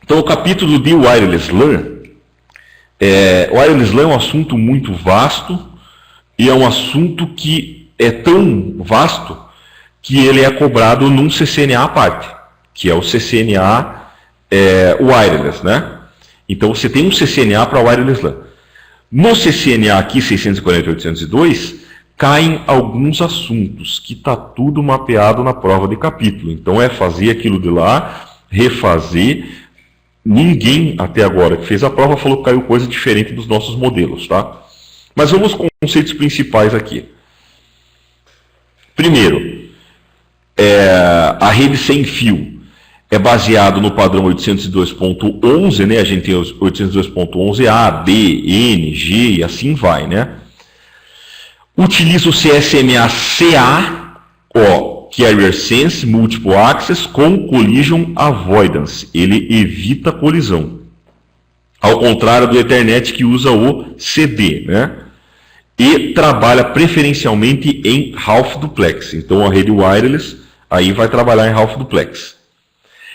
Então, o capítulo de Wireless LAN, Wireless LAN é um assunto muito vasto e é um assunto que é tão vasto que ele é cobrado num CCNA à parte, que é o CCNA Wireless, né? Então, você tem um CCNA para Wireless LAN. No CCNA aqui, 640.802, caem alguns assuntos que está tudo mapeado na prova de capítulo. Então, é fazer aquilo de lá, refazer. Ninguém até agora que fez a prova falou que caiu coisa diferente dos nossos modelos, tá? Mas vamos com os conceitos principais aqui. Primeiro, a rede sem fio é baseado no padrão 802.11, né? A gente tem os 802.11a, B, N, G e assim vai, né? Utiliza o CSMA-CA, Carrier Sense Multiple Access com Collision Avoidance. Ele evita colisão. Ao contrário do Ethernet, que usa o CD, né? E trabalha preferencialmente em Half Duplex. Então a rede wireless aí vai trabalhar em Half Duplex.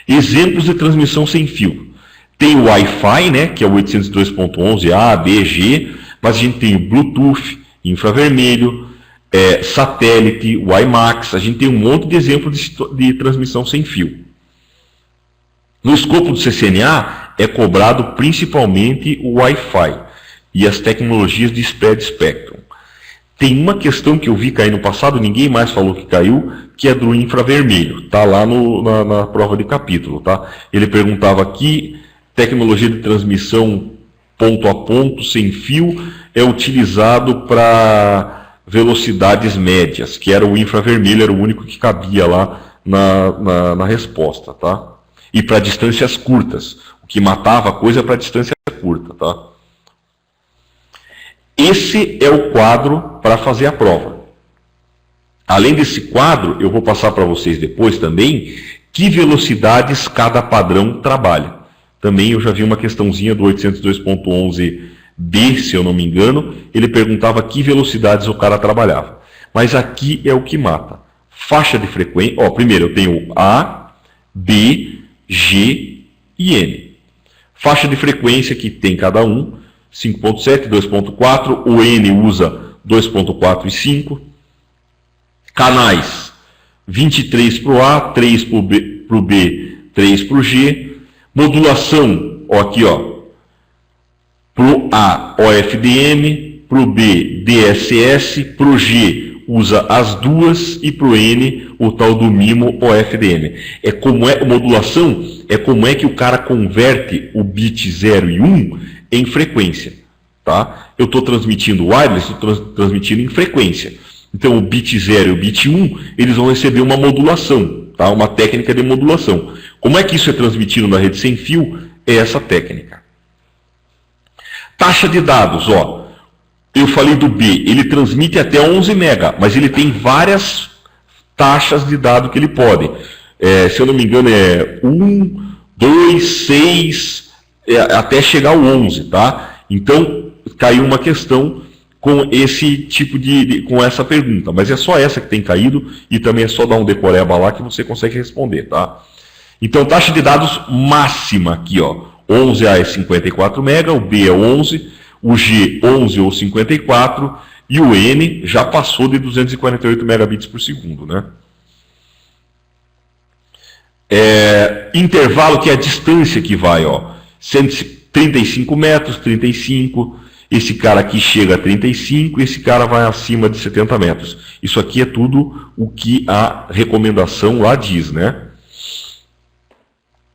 Exemplos de transmissão sem fio. Tem o Wi-Fi, né? Que é o 802.11a, B, G. Mas a gente tem o Bluetooth, infravermelho, satélite, WiMAX, a gente tem um monte de exemplos de transmissão sem fio. No escopo do CCNA é cobrado principalmente o Wi-Fi e as tecnologias de Spread Spectrum. Tem uma questão que eu vi cair no passado, ninguém mais falou que caiu, que é do infravermelho, tá lá na prova de capítulo, tá? Ele perguntava aqui, tecnologia de transmissão ponto a ponto, sem fio, é utilizado para velocidades médias, que era o infravermelho, era o único que cabia lá na resposta, tá? E para distâncias curtas. O que matava a coisa é para distância curta, tá? Esse é o quadro para fazer a prova. Além desse quadro, eu vou passar para vocês depois também que velocidades cada padrão trabalha. Também eu já vi uma questãozinha do 802.11b, se eu não me engano, ele perguntava que velocidades o cara trabalhava. Mas aqui é o que mata. Faixa de frequência, primeiro eu tenho A, B, G e N. Faixa de frequência que tem cada um, 5.7, 2.4, o N usa 2.4 e 5. Canais, 23 para o A, 3 para o B, 3 para o G. Modulação, aqui, para o A, OFDM, para o B, DSS, para o G, usa as duas, e para o N, o tal do MIMO OFDM. Modulação é como é que o cara converte o bit 0 e 1 em frequência. Tá? Eu estou transmitindo wireless, estou transmitindo em frequência. Então, o bit 0 e o bit 1, eles vão receber uma modulação, tá? Uma técnica de modulação. Como é que isso é transmitido na rede sem fio? É essa técnica. Taxa de dados, eu falei do B, ele transmite até 11 MB, mas ele tem várias taxas de dados que ele pode. Se eu não me engano, é 1, 2, 6, até chegar ao 11, tá? Então, caiu uma questão com esse tipo com essa pergunta, mas é só essa que tem caído e também é só dar um decoreba lá que você consegue responder, tá? Então, taxa de dados máxima aqui, 11A é 54 MB, o B é 11, o G 11 ou 54 e o N já passou de 248 megabits por segundo, né? Intervalo, que é a distância que vai, 135 metros, 35. Esse cara aqui chega a 35, esse cara vai acima de 70 metros. Isso aqui é tudo o que a recomendação lá diz, né?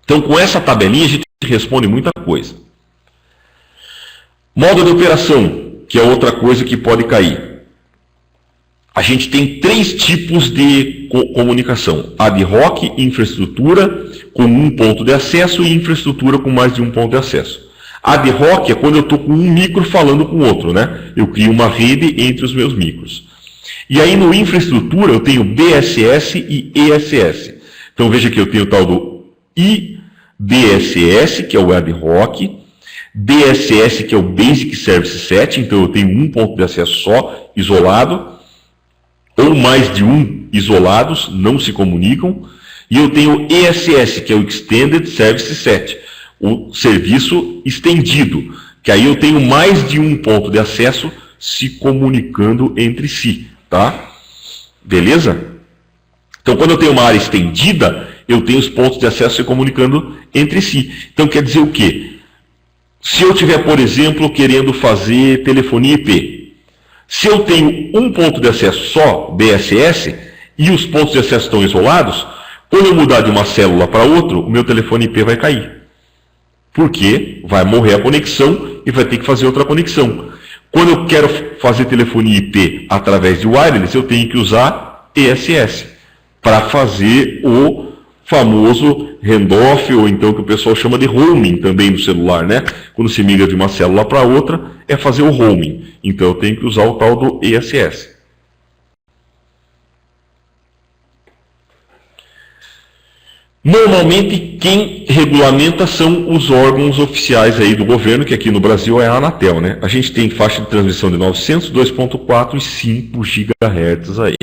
Então, com essa tabelinha, a gente responde muita coisa. Modo de operação, que é outra coisa que pode cair. A gente tem 3 tipos de comunicação. Ad hoc, infraestrutura com um ponto de acesso e infraestrutura com mais de um ponto de acesso. Ad hoc é quando eu estou com um micro falando com o outro, né? Eu crio uma rede entre os meus micros. E aí no infraestrutura eu tenho BSS e ESS. Então veja que eu tenho o tal do IBSS, que é o ad hoc, BSS, que é o Basic Service Set, então eu tenho um ponto de acesso só, isolado, ou mais de um isolados, não se comunicam, e eu tenho ESS, que é o Extended Service Set, o serviço estendido, que aí eu tenho mais de um ponto de acesso se comunicando entre si, tá? Beleza? Então, quando eu tenho uma área estendida, eu tenho os pontos de acesso se comunicando entre si. Então, quer dizer o quê? Se eu tiver, por exemplo, querendo fazer telefonia IP, se eu tenho um ponto de acesso só, BSS, e os pontos de acesso estão isolados, quando eu mudar de uma célula para outra, o meu telefone IP vai cair. Porque vai morrer a conexão e vai ter que fazer outra conexão. Quando eu quero fazer telefonia IP através de wireless, eu tenho que usar ESS para fazer o famoso handoff, ou então que o pessoal chama de roaming também no celular, né? Quando se migra de uma célula para outra, é fazer o roaming. Então eu tenho que usar o tal do ESS. Normalmente quem regulamenta são os órgãos oficiais aí do governo, que aqui no Brasil é a Anatel, né? A gente tem faixa de transmissão de 900, 2.4 e 5 GHz aí.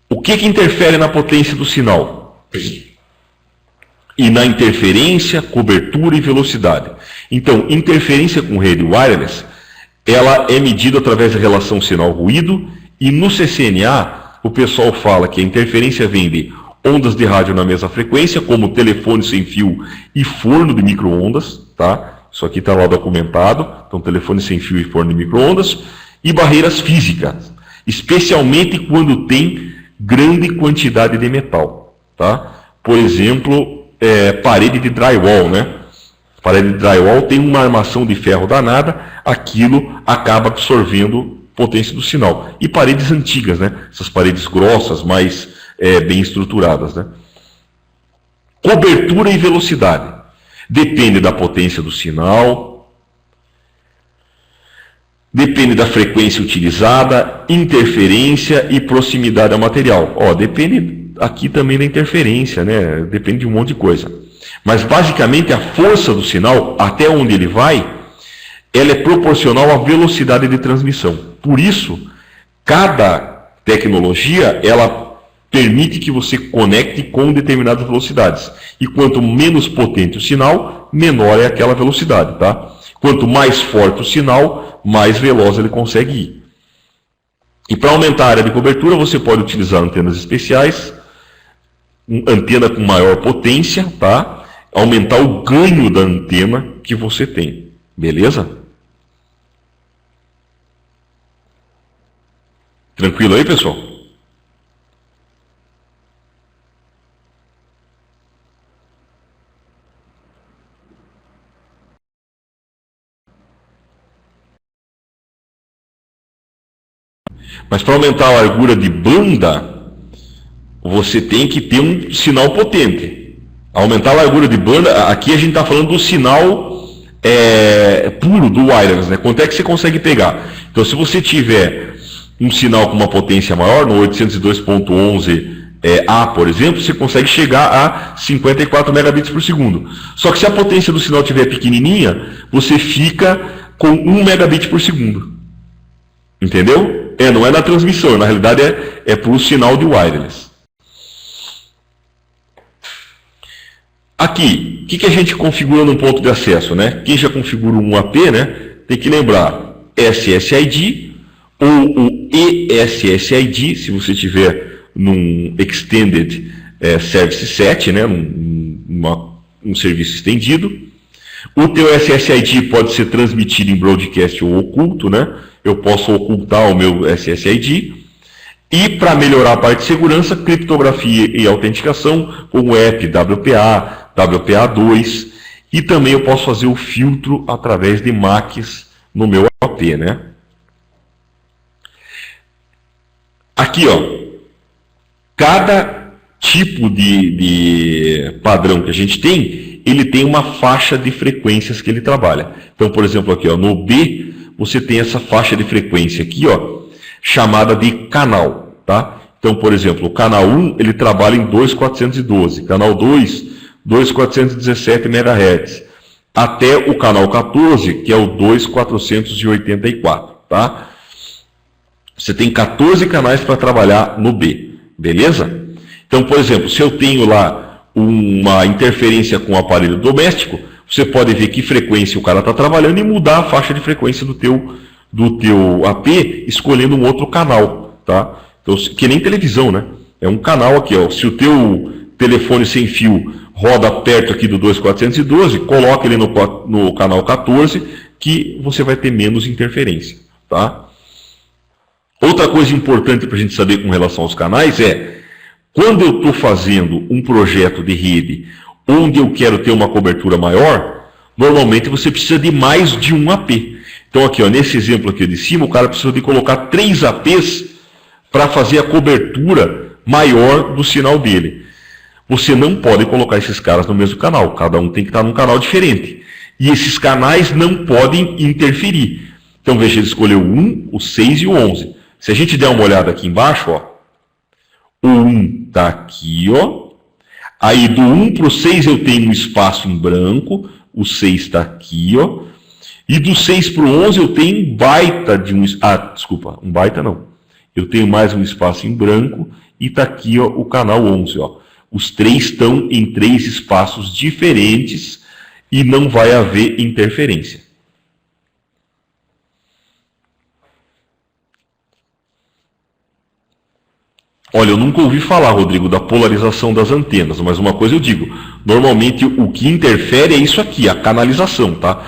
O que interfere na potência do sinal? E na interferência, cobertura e velocidade. Então, interferência com rede wireless, ela é medida através da relação sinal-ruído, e no CCNA, o pessoal fala que a interferência vem de ondas de rádio na mesma frequência, como telefone sem fio e forno de micro-ondas, tá? Isso aqui está lá documentado, então telefone sem fio e forno de micro-ondas, e barreiras físicas, especialmente quando tem grande quantidade de metal, tá? Por exemplo, parede de drywall, né? Parede de drywall tem uma armação de ferro danada, aquilo acaba absorvendo potência do sinal. E paredes antigas, né? Essas paredes grossas, mais bem estruturadas, né? Cobertura e velocidade. Depende da potência do sinal, depende da frequência utilizada, interferência e proximidade ao material. Depende aqui também da interferência, né? Depende de um monte de coisa. Mas basicamente a força do sinal, até onde ele vai, ela é proporcional à velocidade de transmissão. Por isso, cada tecnologia, ela permite que você conecte com determinadas velocidades. E quanto menos potente o sinal, menor é aquela velocidade, tá? Quanto mais forte o sinal, mais veloz ele consegue ir. E para aumentar a área de cobertura, você pode utilizar antenas especiais, antena com maior potência, tá? Aumentar o ganho da antena que você tem. Beleza? Tranquilo aí, pessoal? Mas para aumentar a largura de banda, você tem que ter um sinal potente. Aumentar a largura de banda, aqui a gente está falando do sinal puro do wireless, né? Quanto é que você consegue pegar? Então, se você tiver um sinal com uma potência maior, no 802.11 A, por exemplo, você consegue chegar a 54 megabits por segundo. Só que se a potência do sinal estiver pequenininha, você fica com 1 megabit por segundo. Entendeu? Não é na transmissão, na realidade é para o sinal de wireless. Aqui, o que a gente configura num ponto de acesso, né? Quem já configura um AP, né, tem que lembrar SSID ou o ESSID, se você tiver num Extended Service Set, né, um serviço estendido. O teu SSID pode ser transmitido em broadcast ou oculto, né? Eu posso ocultar o meu SSID. E para melhorar a parte de segurança, criptografia e autenticação, como app WPA, WPA2, e também eu posso fazer o filtro através de MACs no meu AP, né? Aqui, cada tipo de padrão que a gente tem, ele tem uma faixa de frequências que ele trabalha. Então, por exemplo, aqui, no B, você tem essa faixa de frequência aqui, chamada de canal, tá? Então, por exemplo, o canal 1, ele trabalha em 2.412, canal 2, 2.417 MHz, até o canal 14, que é o 2.484, tá? Você tem 14 canais para trabalhar no B, beleza? Então, por exemplo, se eu tenho lá uma interferência com o aparelho doméstico, você pode ver que frequência o cara está trabalhando e mudar a faixa de frequência do teu AP, escolhendo um outro canal, tá? Então, que nem televisão, né? É um canal aqui, ó. Se o teu telefone sem fio roda perto aqui do 2412, coloca ele no canal 14, que você vai ter menos interferência, tá? Outra coisa importante para a gente saber com relação aos canais é, quando eu estou fazendo um projeto de rede onde eu quero ter uma cobertura maior, normalmente você precisa de mais de um AP. Então aqui, ó, nesse exemplo aqui de cima, o cara precisa de colocar 3 APs para fazer a cobertura maior do sinal dele. Você não pode colocar esses caras no mesmo canal, cada um tem que estar num canal diferente. E esses canais não podem interferir. Então veja, ele escolheu o 1, o 6 e o 11. Se a gente der uma olhada aqui embaixo, ó, o 1 está aqui, ó. Aí do 1 para o 6 eu tenho um espaço em branco, o 6 está aqui, ó. E do 6 para o 11 eu tenho um baita de um... Ah, desculpa, um baita não. Eu tenho mais um espaço em branco e está aqui, ó, o canal 11, ó. Os três estão em 3 espaços diferentes e não vai haver interferência. Olha, eu nunca ouvi falar, Rodrigo, da polarização das antenas, mas uma coisa eu digo, normalmente o que interfere é isso aqui, a canalização, tá?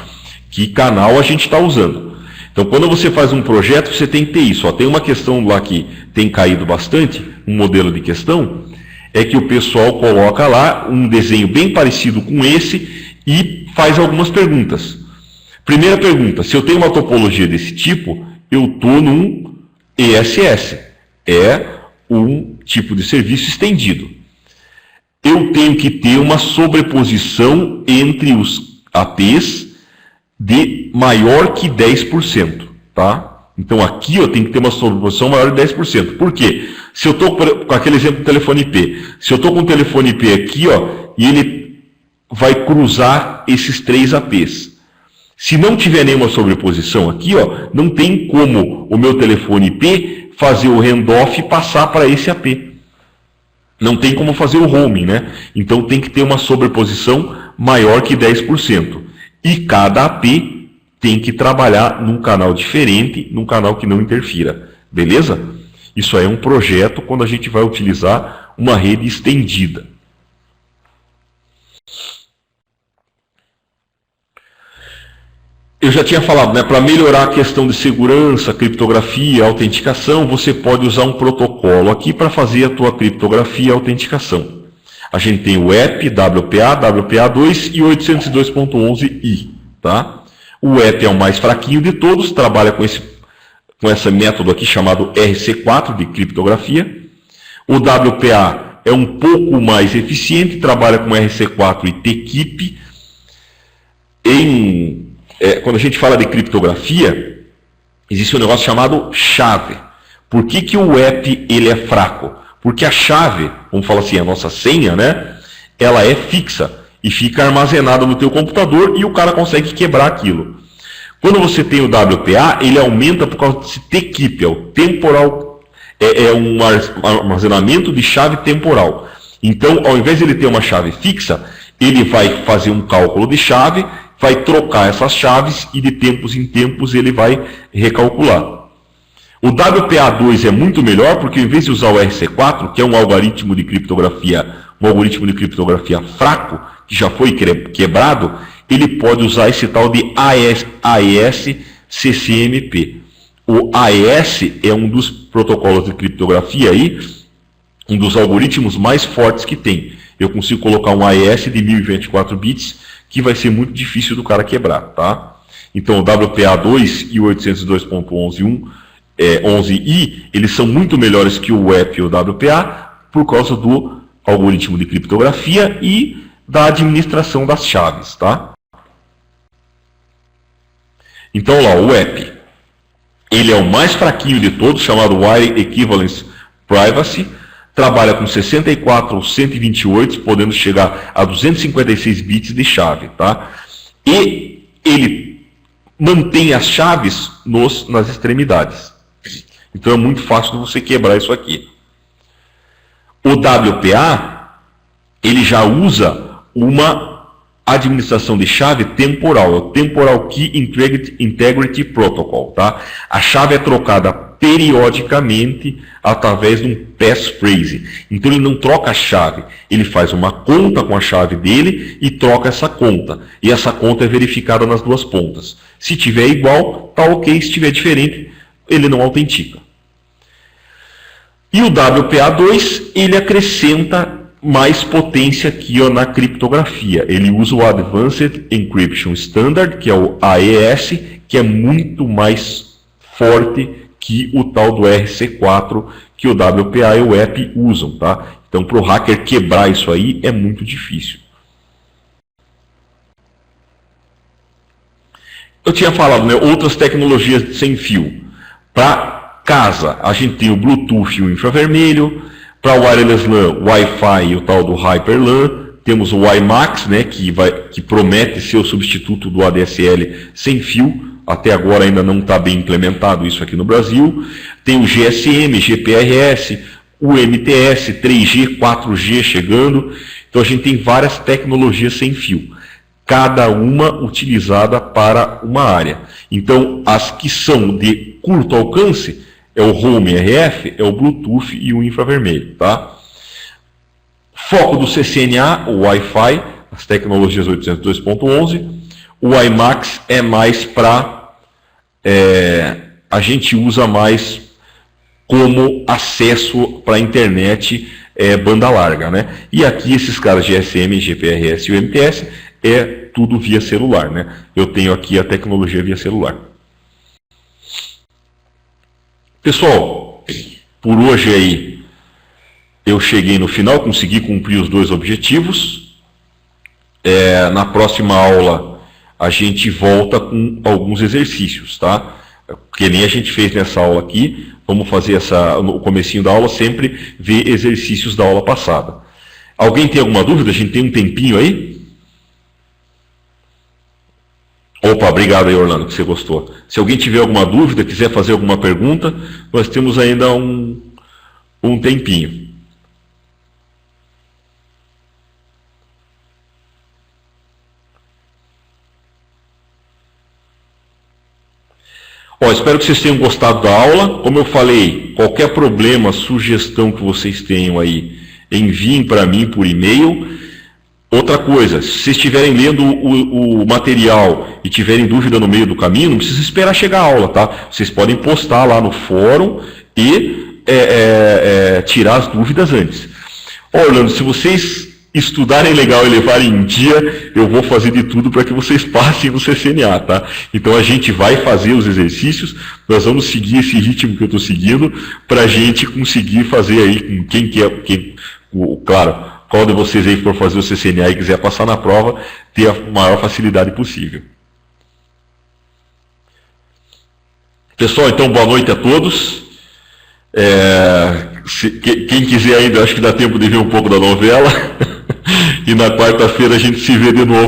Que canal a gente está usando. Então, quando você faz um projeto, você tem que ter isso. Ó, tem uma questão lá que tem caído bastante, um modelo de questão, é que o pessoal coloca lá um desenho bem parecido com esse e faz algumas perguntas. Primeira pergunta, se eu tenho uma topologia desse tipo, eu estou num ESS. É um tipo de serviço estendido. Eu tenho que ter uma sobreposição entre os APs de maior que 10%, tá? Então aqui eu tenho que ter uma sobreposição maior de 10%. Por quê? Se eu estou com aquele exemplo do telefone IP, se eu estou com o telefone IP aqui, ó, e ele vai cruzar esses 3 APs. Se não tiver nenhuma sobreposição aqui, ó, não tem como o meu telefone IP fazer o handoff e passar para esse AP. Não tem como fazer o roaming, né? Então tem que ter uma sobreposição maior que 10%. E cada AP tem que trabalhar num canal diferente, num canal que não interfira. Beleza? Isso aí é um projeto quando a gente vai utilizar uma rede estendida. Eu já tinha falado, né, para melhorar a questão de segurança, criptografia, autenticação, você pode usar um protocolo aqui para fazer a tua criptografia e autenticação. A gente tem o EP, WPA, WPA2 e 802.11i, tá? O EP é o mais fraquinho de todos, trabalha com esse método aqui chamado RC4 de criptografia. O WPA é um pouco mais eficiente, trabalha com RC4 e TKIP. Quando a gente fala de criptografia, existe um negócio chamado chave. Por que o EP ele é fraco? Porque a chave, vamos falar assim, a nossa senha, né? Ela é fixa e fica armazenada no teu computador e o cara consegue quebrar aquilo. Quando você tem o WPA, ele aumenta por causa desse TKIP, é o temporal, é um armazenamento de chave temporal. Então, ao invés de ele ter uma chave fixa, ele vai fazer um cálculo de chave, vai trocar essas chaves e de tempos em tempos ele vai recalcular. O WPA2 é muito melhor porque, em vez de usar o RC4, que é um algoritmo de criptografia fraco, que já foi quebrado, ele pode usar esse tal de AES-CCMP. O AES é um dos protocolos de criptografia aí, um dos algoritmos mais fortes que tem. Eu consigo colocar um AES de 1024 bits, que vai ser muito difícil do cara quebrar, tá? Então o WPA2 e o 802.11i, eles são muito melhores que o EP e o WPA por causa do algoritmo de criptografia e da administração das chaves, tá? Então lá, o EP, ele é o mais fraquinho de todos, chamado Wire Equivalence Privacy, trabalha com 64 ou 128, podendo chegar a 256 bits de chave, tá? E ele mantém as chaves nas extremidades. Então é muito fácil de você quebrar isso aqui. O WPA, ele já usa uma administração de chave temporal, o Temporal Key Integrity Protocol, tá? A chave é trocada periodicamente através de um passphrase. Então ele não troca a chave, ele faz uma conta com a chave dele e troca essa conta. E essa conta é verificada nas duas pontas. Se tiver igual, tá ok. Se tiver diferente, ele não autentica. E o WPA2, ele acrescenta mais potência aqui, ó, na criptografia. Ele usa o Advanced Encryption Standard, que é o AES, que é muito mais forte que o tal do RC4 que o WPA e o EP usam, tá? Então, para o hacker quebrar isso aí é muito difícil. Eu tinha falado, né, outras tecnologias sem fio. Para casa, a gente tem o Bluetooth e o infravermelho. Para o Wireless LAN, Wi-Fi e o tal do HyperLAN. Temos o WiMAX, né, que promete ser o substituto do ADSL sem fio. Até agora ainda não está bem implementado isso aqui no Brasil. Tem o GSM, GPRS, o MTS, 3G, 4G chegando. Então a gente tem várias tecnologias sem fio, cada uma utilizada para uma área. Então as que são de curto alcance é o Home RF, é o Bluetooth e o infravermelho, tá? Foco do CCNA, o Wi-Fi, as tecnologias 802.11. O WiMAX é mais para... a gente usa mais como acesso para a internet banda larga, né? E aqui esses caras GSM, GPRS e o MTS é tudo via celular, né? Eu tenho aqui a tecnologia via celular. Pessoal, por hoje aí eu cheguei no final, consegui cumprir os dois objetivos. Na próxima aula a gente volta com alguns exercícios, tá? Que nem a gente fez nessa aula aqui. Vamos fazer no comecinho da aula sempre ver exercícios da aula passada. Alguém tem alguma dúvida? A gente tem um tempinho aí? Opa, obrigado aí, Orlando, que você gostou. Se alguém tiver alguma dúvida, quiser fazer alguma pergunta, nós temos ainda um tempinho. Espero que vocês tenham gostado da aula. Como eu falei, qualquer problema, sugestão que vocês tenham aí, enviem para mim por e-mail. Outra coisa, se vocês estiverem lendo o material e tiverem dúvida no meio do caminho, não precisa esperar chegar a aula, tá? Vocês podem postar lá no fórum e tirar as dúvidas antes. Orlando, se vocês estudarem legal e levarem em dia, eu vou fazer de tudo para que vocês passem no CCNA, tá? Então a gente vai fazer os exercícios, nós vamos seguir esse ritmo que eu estou seguindo, para a gente conseguir fazer aí com quem quer, claro, qual de vocês aí for fazer o CCNA e quiser passar na prova, ter a maior facilidade possível. Pessoal, então boa noite a todos. Quem quiser ainda, acho que dá tempo de ver um pouco da novela. E na quarta-feira a gente se vê de novo.